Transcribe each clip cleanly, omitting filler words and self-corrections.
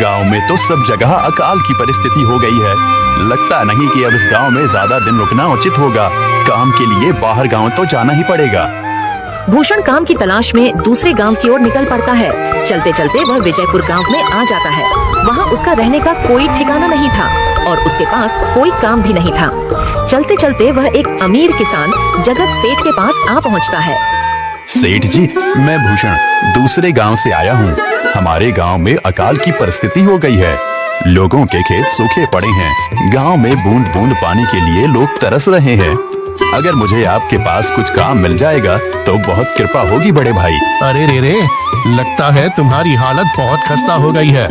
गांव में तो सब जगह अकाल की परिस्थिति हो गई है। लगता नहीं कि अब इस गांव में ज्यादा दिन रुकना उचित होगा। काम के लिए बाहर गांव तो जाना ही पड़ेगा। भूषण काम की तलाश में दूसरे गांव की ओर निकल पड़ता है। चलते चलते वह विजयपुर गांव में आ जाता है। वहां उसका रहने का कोई ठिकाना नहीं था और उसके पास कोई काम भी नहीं था। चलते चलते वह एक अमीर किसान जगत सेठ के पास आ पहुंचता है। सेठ जी, मैं भूषण दूसरे गांव से आया हूं। हमारे गांव में अकाल की परिस्थिति हो गई है। लोगों के खेत सूखे पड़े हैं। गांव में बूंद बूंद पानी के लिए लोग तरस रहे हैं। अगर मुझे आपके पास कुछ काम मिल जाएगा तो बहुत कृपा होगी बड़े भाई। अरे रे, लगता है तुम्हारी हालत बहुत खस्ता हो गई है।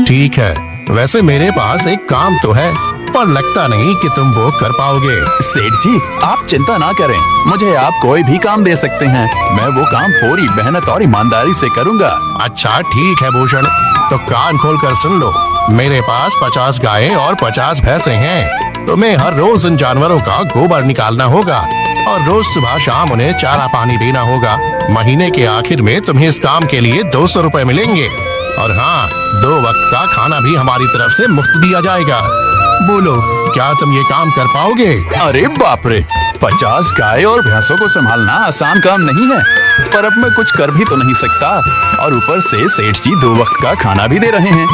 ठीक है, वैसे मेरे पास एक काम तो है, पर लगता नहीं कि तुम वो कर पाओगे। सेठ जी, आप चिंता ना करें, मुझे आप कोई भी काम दे सकते हैं। मैं वो काम पूरी मेहनत और ईमानदारी से करूंगा। अच्छा ठीक है भूषण, तो कान खोल कर सुन लो। मेरे पास 50 गायें और 50 भैंसें हैं। तुम्हें हर रोज इन जानवरों का गोबर निकालना होगा और रोज सुबह शाम उन्हें चारा पानी देना होगा। महीने के आखिर में तुम्हें इस काम के लिए 200 रुपए मिलेंगे और हाँ, 2 वक्त का खाना भी हमारी तरफ से मुफ्त दिया जाएगा। बोलो, क्या तुम ये काम कर पाओगे? अरे बाप रे, 50 गाय और भैंसों को संभालना आसान काम नहीं है, पर अब मैं कुछ कर भी तो नहीं सकता और ऊपर से सेठ जी 2 वक्त का खाना भी दे रहे हैं।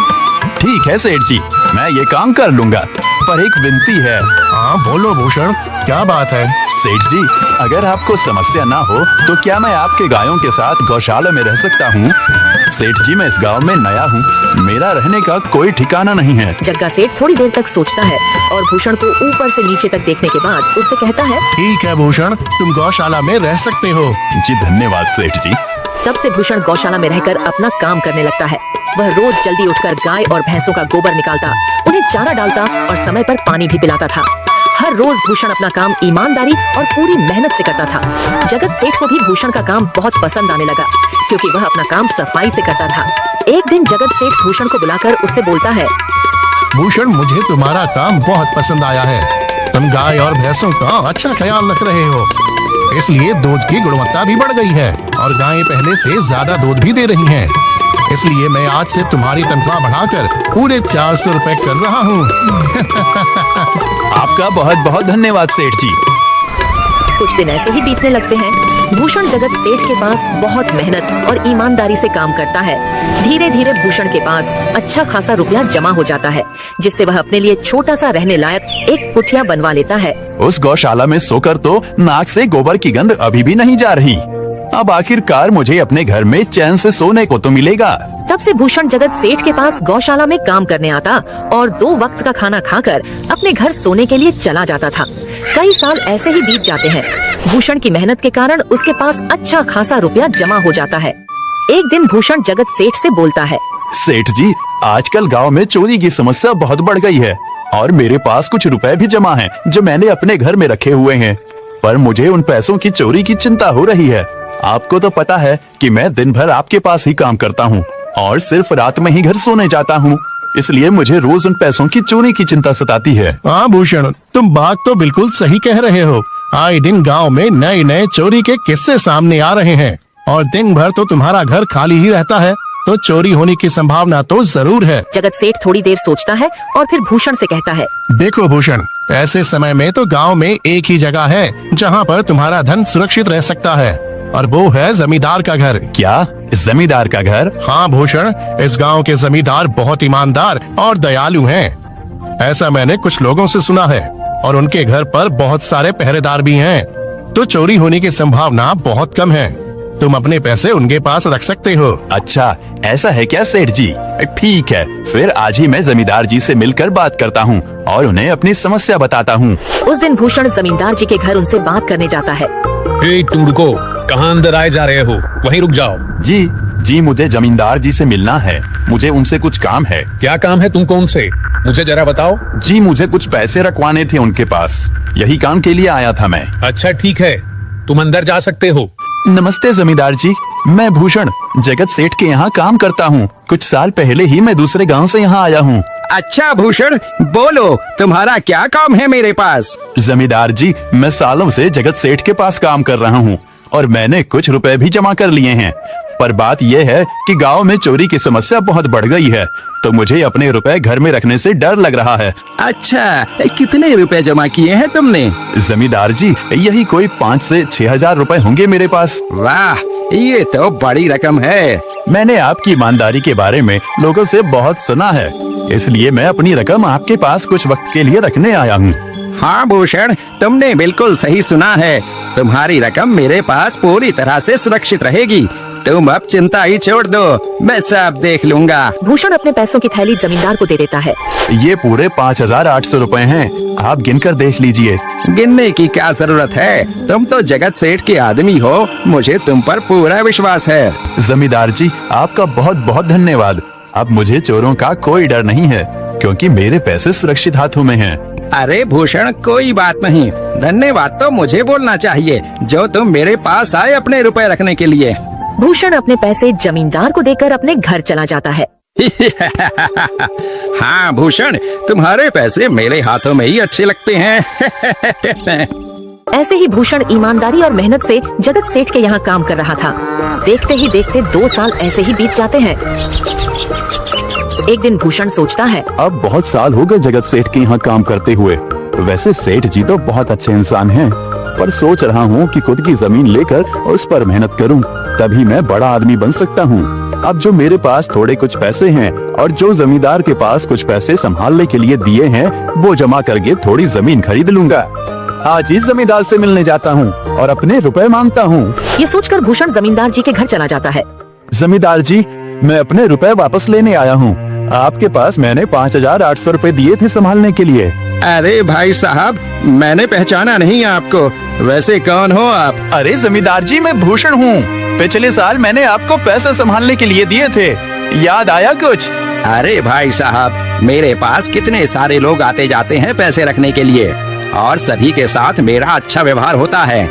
ठीक है सेठ जी, मैं ये काम कर लूंगा, पर एक विनती है। हाँ बोलो भूषण, क्या बात है? सेठ जी, अगर आपको समस्या ना हो तो क्या मैं आपके गायों के साथ गौशाला में रह सकता हूँ? सेठ जी, मैं इस गांव में नया हूँ, मेरा रहने का कोई ठिकाना नहीं है। जग्गा सेठ थोड़ी देर तक सोचता है और भूषण को ऊपर से नीचे तक देखने के बाद उससे कहता है, ठीक है भूषण, तुम गौशाला में रह सकते हो। जी धन्यवाद सेठ जी। तब से भूषण गौशाला में रहकर अपना काम करने लगता है। वह रोज जल्दी उठकर गाय और भैंसों का गोबर निकालता, उन्हें चारा डालता और समय पर पानी भी पिलाता था। हर रोज भूषण अपना काम ईमानदारी और पूरी मेहनत से करता था। जगत सेठ को भी भूषण का काम बहुत पसंद आने लगा, क्योंकि वह अपना काम सफाई से करता था। एक दिन जगत सेठ भूषण को बुलाकर उससे बोलता है, भूषण, मुझे तुम्हारा काम बहुत पसंद आया है। तुम गाय और भैंसों का अच्छा ख्याल रख रहे हो, इसलिए दूध की गुणवत्ता भी बढ़ गई है और गायें पहले से ज्यादा दूध भी दे रही हैं। इसलिए मैं आज से तुम्हारी तनख्वाह बढ़ाकर पूरे 400 रुपए कर रहा हूँ। आपका बहुत बहुत धन्यवाद सेठ जी। कुछ दिन ऐसे ही बीतने लगते हैं। भूषण जगत सेठ के पास बहुत मेहनत और ईमानदारी से काम करता है। धीरे धीरे भूषण के पास अच्छा खासा रुपया जमा हो जाता है, जिससे वह अपने लिए छोटा सा रहने लायक एक कुटिया बनवा लेता है। उस गौशाला में सोकर तो नाक से गोबर की गंध अभी भी नहीं जा रही। अब आखिरकार मुझे अपने घर में चैन से सोने को तो मिलेगा। तब से भूषण जगत सेठ के पास गौशाला में काम करने आता और 2 वक्त का खाना खाकर अपने घर सोने के लिए चला जाता था। कई साल ऐसे ही बीत जाते हैं। भूषण की मेहनत के कारण उसके पास अच्छा खासा रुपया जमा हो जाता है। एक दिन भूषण जगत सेठ से बोलता है, सेठ जी, आजकल गांव में चोरी की समस्या बहुत बढ़ गई है और मेरे पास कुछ रुपए भी जमा हैं जो मैंने अपने घर में रखे हुए हैं, पर मुझे उन पैसों की चोरी की चिंता हो रही है। आपको तो पता है कि मैं दिन भर आपके पास ही काम करता हूँ और सिर्फ रात में ही घर सोने जाता हूँ, इसलिए मुझे रोज उन पैसों की चोरी की चिंता सताती है। हाँ भूषण, तुम बात तो बिल्कुल सही कह रहे हो। आए दिन गांव में नए नए चोरी के किस्से सामने आ रहे हैं और दिन भर तो तुम्हारा घर खाली ही रहता है, तो चोरी होने की संभावना तो जरूर है। जगत सेठ थोड़ी देर सोचता है और फिर भूषण से कहता है, देखो भूषण, ऐसे समय में तो गांव में एक ही जगह है जहां पर तुम्हारा धन सुरक्षित रह सकता है, और वो है जमींदार का घर। क्या जमींदार का घर? हाँ भूषण, इस गांव के जमींदार बहुत ईमानदार और दयालु हैं। ऐसा मैंने कुछ लोगों से सुना है और उनके घर पर बहुत सारे पहरेदार भी हैं, तो चोरी होने की संभावना बहुत कम है। तुम अपने पैसे उनके पास रख सकते हो। अच्छा, ऐसा है क्या सेठ जी? ठीक है, फिर आज ही मैं जमींदार जी से मिलकर बात करता हूँ और उन्हें अपनी समस्या बताता हूँ। उस दिन भूषण जमींदार जी के घर उनसे बात करने जाता है। तुम रुको, कहाँ अंदर आए जा रहे हो? वहीं रुक जाओ। जी, मुझे जमींदार जी से मिलना है। मुझे उनसे कुछ काम है। क्या काम है तुमको उनसे? मुझे जरा बताओ। जी, मुझे कुछ पैसे रखवाने थे उनके पास, यही काम के लिए आया था मैं। अच्छा ठीक है, तुम अंदर जा सकते हो। नमस्ते जमींदार जी, मैं भूषण जगत सेठ के यहाँ काम करता हूँ। कुछ साल पहले ही मैं दूसरे गांव से यहाँ आया हूँ। अच्छा भूषण, बोलो तुम्हारा क्या काम है मेरे पास? जमींदार जी, मैं सालों से जगत सेठ के पास काम कर रहा हूँ और मैंने कुछ रुपए भी जमा कर लिए हैं, पर बात यह है कि गांव में चोरी की समस्या बहुत बढ़ गई है, तो मुझे अपने रुपए घर में रखने से डर लग रहा है। अच्छा, कितने रुपए जमा किए हैं तुमने? जमींदार जी, यही कोई 5 से 6 हजार रुपए होंगे मेरे पास। वाह, ये तो बड़ी रकम है। मैंने आपकी ईमानदारी के बारे में लोगों से बहुत सुना है, इसलिए मैं अपनी रकम आपके पास कुछ वक्त के लिए रखने आया हूँ। हाँ भूषण, तुमने बिल्कुल सही सुना है। तुम्हारी रकम मेरे पास पूरी तरह से सुरक्षित रहेगी। तुम अब चिंता ही छोड़ दो, मैं सब देख लूंगा। भूषण अपने पैसों की थैली जमींदार को दे देता है। ये पूरे 5800 रुपए हैं, आप गिनकर देख लीजिए। गिनने की क्या जरूरत है, तुम तो जगत सेठ के आदमी हो, मुझे तुम पर पूरा विश्वास है। जमींदार जी, आपका बहुत बहुत धन्यवाद। अब मुझे चोरों का कोई डर नहीं है, क्योंकि मेरे पैसे सुरक्षित हाथों में हैं। अरे भूषण, कोई बात नहीं, धन्यवाद तो मुझे बोलना चाहिए, जो तुम मेरे पास आए अपने रुपए रखने के लिए। भूषण अपने पैसे जमींदार को देकर अपने घर चला जाता है। हाँ भूषण, तुम्हारे पैसे मेरे हाथों में ही अच्छे लगते हैं। ऐसे ही भूषण ईमानदारी और मेहनत से जगत सेठ के यहाँ काम कर रहा था। देखते ही देखते 2 साल ऐसे ही बीत जाते हैं। एक दिन भूषण सोचता है, अब बहुत साल हो गए जगत सेठ के यहाँ काम करते हुए। वैसे सेठ जी तो बहुत अच्छे इंसान हैं, पर सोच रहा हूँ कि खुद की जमीन लेकर उस पर मेहनत करूँ, तभी मैं बड़ा आदमी बन सकता हूँ। अब जो मेरे पास थोड़े कुछ पैसे हैं और जो जमींदार के पास कुछ पैसे संभालने के लिए दिए हैं, वो जमा करके थोड़ी जमीन खरीद लूंगा। आज ही जमींदार से मिलने जाता हूँ और अपने रुपए मांगता हूँ। ये सोचकर भूषण जमींदार जी के घर चला जाता है। जमींदार जी, मैं अपने रुपए वापस लेने आया हूँ। आपके पास मैंने 5800 रुपए दिए थे संभालने के लिए। अरे भाई साहब, मैंने पहचाना नहीं आपको, वैसे कौन हो आप? अरे जमींदार जी, मैं भूषण हूँ। पिछले साल मैंने आपको पैसे संभालने के लिए दिए थे, याद आया कुछ? अरे भाई साहब, मेरे पास कितने सारे लोग आते जाते हैं पैसे रखने के लिए, और सभी के साथ मेरा अच्छा व्यवहार होता है।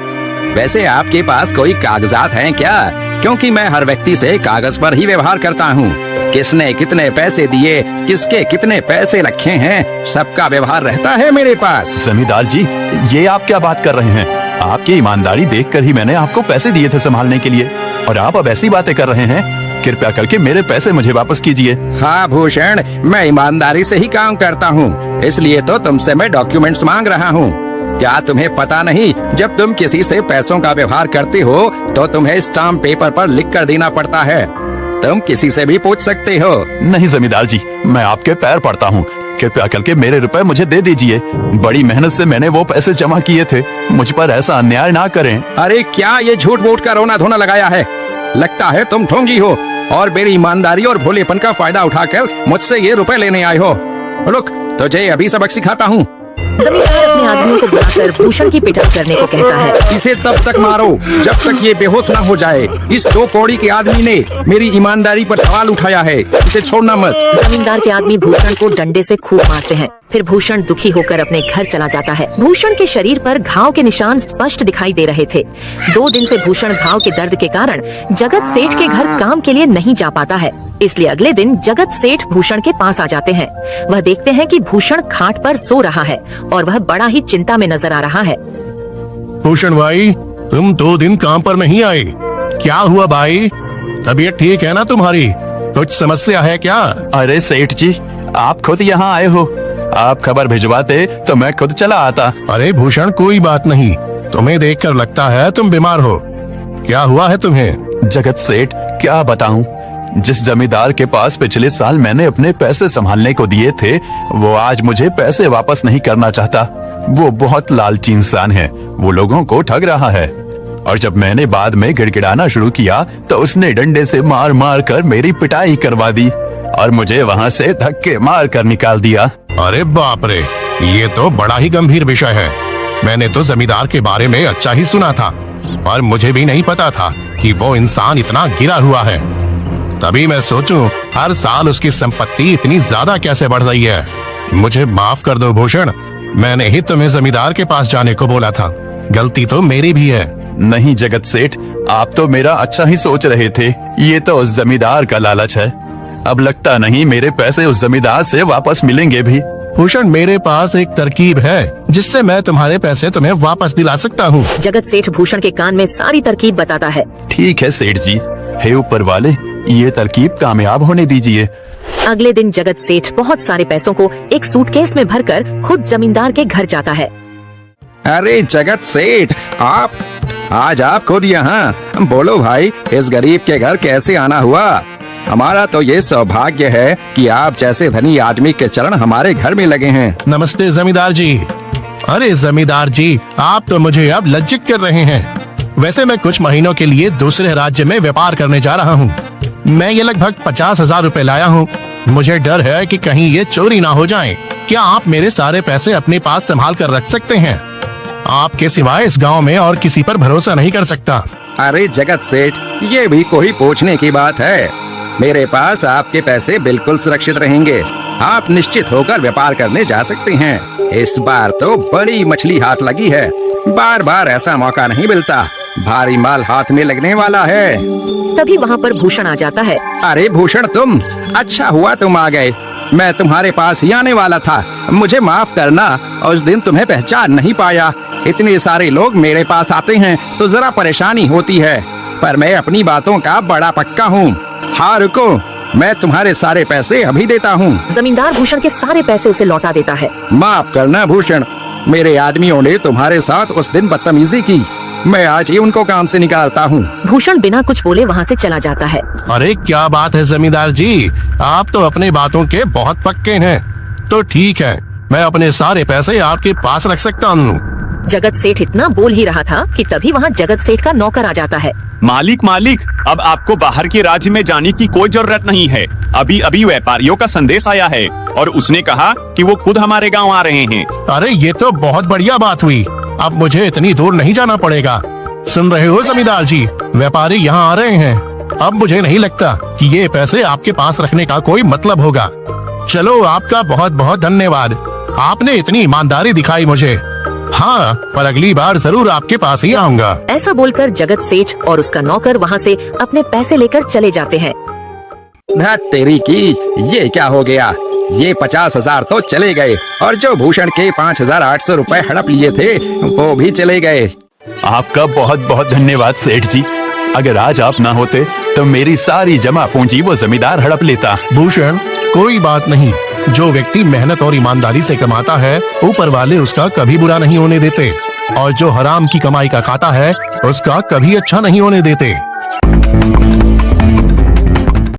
वैसे आपके पास कोई कागजात हैं क्या? क्योंकि मैं हर व्यक्ति से कागज पर ही व्यवहार करता हूँ। किसने कितने पैसे दिए, किसके कितने पैसे रखे हैं, सबका व्यवहार रहता है मेरे पास। जमींदार जी, ये आप क्या बात कर रहे हैं? आपकी ईमानदारी देखकर ही मैंने आपको पैसे दिए थे संभालने के लिए, और आप अब ऐसी बातें कर रहे हैं। कृपया करके मेरे पैसे मुझे वापस कीजिए। हाँ भूषण, मैं ईमानदारी से ही काम करता हूँ, इसलिए तो तुमसे मैं डॉक्यूमेंट्स मांग रहा हूँ। क्या तुम्हें पता नहीं, जब तुम किसी से पैसों का व्यवहार करते हो तो तुम्हें स्टाम्प पेपर पर लिख कर देना पड़ता है। तुम किसी से भी पूछ सकते हो। नहीं जमींदार जी, मैं आपके पैर पड़ता हूँ, कृपया करके मेरे रुपए मुझे दे दीजिए। बड़ी मेहनत से मैंने वो पैसे जमा किए थे, मुझ पर ऐसा अन्याय ना करें। अरे क्या ये झूठ मूठ का रोना धोना लगाया है? लगता है तुम ढोंगी हो और मेरी ईमानदारी और भोलेपन का फायदा उठाकर मुझसे ये रुपए लेने आए हो। रुक, तुझे अभी सबक सिखाता हूँ। जमींदार अपने आदमियों को बुलाकर भूषण की पिटाई करने को कहता है। इसे तब तक मारो जब तक ये बेहोश ना हो जाए। इस 2 कौड़ी के आदमी ने मेरी ईमानदारी पर सवाल उठाया है, इसे छोड़ना मत। जमींदार के आदमी भूषण को डंडे से खूब मारते हैं। फिर भूषण दुखी होकर अपने घर चला जाता है। भूषण के शरीर पर घाव के निशान स्पष्ट दिखाई दे रहे थे। 2 दिन से भूषण घाव के दर्द के कारण जगत सेठ के घर काम के लिए नहीं जा पाता है, इसलिए अगले दिन जगत सेठ भूषण के पास आ जाते हैं। वह देखते हैं कि भूषण खाट पर सो रहा है और वह बड़ा ही चिंता में नजर आ रहा है। भूषण भाई, तुम 2 दिन काम पर नहीं आए, क्या हुआ भाई? तबीयत ठीक है ना तुम्हारी? कुछ समस्या है क्या? अरे सेठ जी, आप खुद यहाँ आए हो, आप खबर भिजवाते तो मैं खुद चला आता। अरे भूषण, कोई बात नहीं, तुम्हें देखकर लगता है तुम बीमार हो। क्या हुआ है तुम्हें? जगत सेठ, क्या बताऊं, जिस जमींदार के पास पिछले साल मैंने अपने पैसे संभालने को दिए थे, वो आज मुझे पैसे वापस नहीं करना चाहता। वो बहुत लालची इंसान है, वो लोगों को ठग रहा है। और जब मैंने बाद में गिड़गिड़ाना शुरू किया तो उसने डंडे से मार मार कर मेरी पिटाई करवा दी और मुझे वहाँ से धक्के मार कर निकाल दिया। अरे बाप रे, ये तो बड़ा ही गंभीर विषय है। मैंने तो जमींदार के बारे में अच्छा ही सुना था, पर मुझे भी नहीं पता था कि वो इंसान इतना गिरा हुआ है। तभी मैं सोचूं, हर साल उसकी संपत्ति इतनी ज्यादा कैसे बढ़ रही है। मुझे माफ कर दो भूषण, मैंने ही तुम्हें जमींदार के पास जाने को बोला था, गलती तो मेरी भी है। नहीं जगत सेठ, आप तो मेरा अच्छा ही सोच रहे थे, ये तो उस जमींदार का लालच है। अब लगता नहीं मेरे पैसे उस जमींदार से वापस मिलेंगे भी। भूषण, मेरे पास एक तरकीब है जिससे मैं तुम्हारे पैसे तुम्हें वापस दिला सकता हूँ। जगत सेठ भूषण के कान में सारी तरकीब बताता है। ठीक है सेठ जी, हे ऊपर वाले, ये तरकीब कामयाब होने दीजिए। अगले दिन जगत सेठ बहुत सारे पैसों को एक सूटकेस में भरकर खुद जमींदार के घर जाता है। अरे जगत सेठ, आप आज आप खुद यहाँ, बोलो भाई, इस गरीब के घर कैसे आना हुआ? हमारा तो ये सौभाग्य है कि आप जैसे धनी आदमी के चरण हमारे घर में लगे हैं। नमस्ते जमींदार जी। अरे जमींदार जी, आप तो मुझे अब लज्जित कर रहे हैं। वैसे मैं कुछ महीनों के लिए दूसरे राज्य में व्यापार करने जा रहा हूँ। मैं ये लगभग 50,000 रुपए लाया हूँ। मुझे डर है कि कहीं ये चोरी ना हो जाए। क्या आप मेरे सारे पैसे अपने पास संभाल कर रख सकते हैं? आपके सिवाय इस गांव में और किसी पर भरोसा नहीं कर सकता। अरे जगत सेठ, ये भी कोई पूछने की बात है? मेरे पास आपके पैसे बिल्कुल सुरक्षित रहेंगे। आप निश्चित होकर व्यापार करने जा सकते हैं। इस बार तो बड़ी मछली हाथ लगी है। बार बार ऐसा मौका नहीं मिलता। भारी माल हाथ में लगने वाला है। तभी वहाँ पर भूषण आ जाता है। अरे भूषण, तुम, अच्छा हुआ तुम आ गए। मैं तुम्हारे पास ही आने वाला था। मुझे माफ करना, उस दिन तुम्हें पहचान नहीं पाया। इतने सारे लोग मेरे पास आते हैं तो जरा परेशानी होती है, पर मैं अपनी बातों का बड़ा पक्का हूँ। हाँ रुको, मैं तुम्हारे सारे पैसे अभी देता हूँ। जमींदार भूषण के सारे पैसे उसे लौटा देता है। माफ करना भूषण, मेरे आदमियों ने तुम्हारे साथ उस दिन बदतमीजी की। मैं आज ही उनको काम से निकालता हूँ। भूषण बिना कुछ बोले वहाँ से चला जाता है। अरे क्या बात है जमींदार जी, आप तो अपने बातों के बहुत पक्के हैं। तो ठीक है, मैं अपने सारे पैसे आपके पास रख सकता हूँ। जगत सेठ इतना बोल ही रहा था कि तभी वहाँ जगत सेठ का नौकर आ जाता है। मालिक मालिक, अब आपको बाहर के राज्य में जाने की कोई जरूरत नहीं है। अभी अभी व्यापारियों का संदेश आया है और उसने कहा कि वो खुद हमारे गांव आ रहे हैं। अरे ये तो बहुत बढ़िया बात हुई। अब मुझे इतनी दूर नहीं जाना पड़ेगा। सुन रहे हो जमींदार जी, व्यापारी यहाँ आ रहे हैं। अब मुझे नहीं लगता कि ये पैसे आपके पास रखने का कोई मतलब होगा। चलो, आपका बहुत बहुत धन्यवाद। आपने इतनी ईमानदारी दिखाई मुझे। हाँ, पर अगली बार जरूर आपके पास ही आऊंगा। ऐसा बोलकर जगत सेठ और उसका नौकर वहाँ से अपने पैसे लेकर चले जाते हैं। धत तेरी की, ये क्या हो गया? ये 50,000 तो चले गए और जो भूषण के 5,800 रुपए हड़प लिए थे वो भी चले गए। आपका बहुत बहुत धन्यवाद सेठ जी। अगर आज आप ना होते तो मेरी सारी जमा पूंजी वो जमींदार हड़प लेता। भूषण, कोई बात नहीं। जो व्यक्ति मेहनत और ईमानदारी से कमाता है, ऊपर वाले उसका कभी बुरा नहीं होने देते, और जो हराम की कमाई का खाता है उसका कभी अच्छा नहीं होने देते।